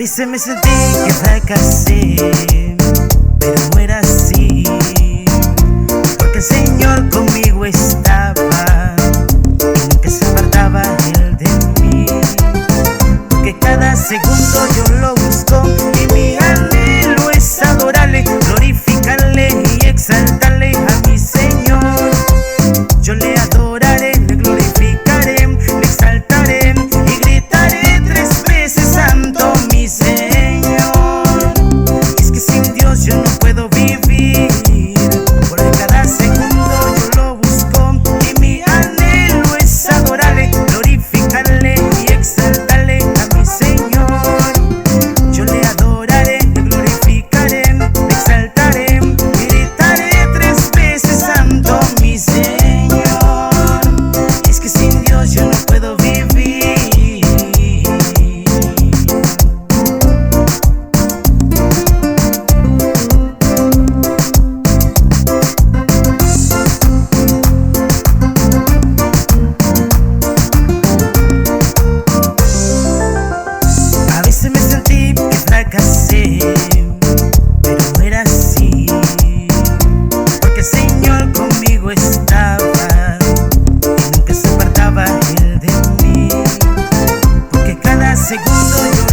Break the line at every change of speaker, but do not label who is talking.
veces me sentí que fracasé, pero no era así, porque el Señor conmigo estaba y nunca se apartaba Él de mí, porque cada segundo yo lo busco y mi anhelo es adorarle, glorificarle y exaltarle a mi Señor. Yo le adoraré, le glorificaré, le exaltaré y gritaré 3 veces santo mi Señor. Y es que sin Dios yo no puedo vivir, porque cada segundo yo lo busco y mi anhelo es adorarle, glorificarle y exaltarle a mi Señor. Yo le adoraré, le glorificaré, le exaltaré y gritaré 3 veces santo mi Señor. Yo no puedo vivir. A veces me sentí que fracasé, pero no era así, porque el Señor conmigo estaba y nunca se apartaba Él de mí, porque cada segundo yo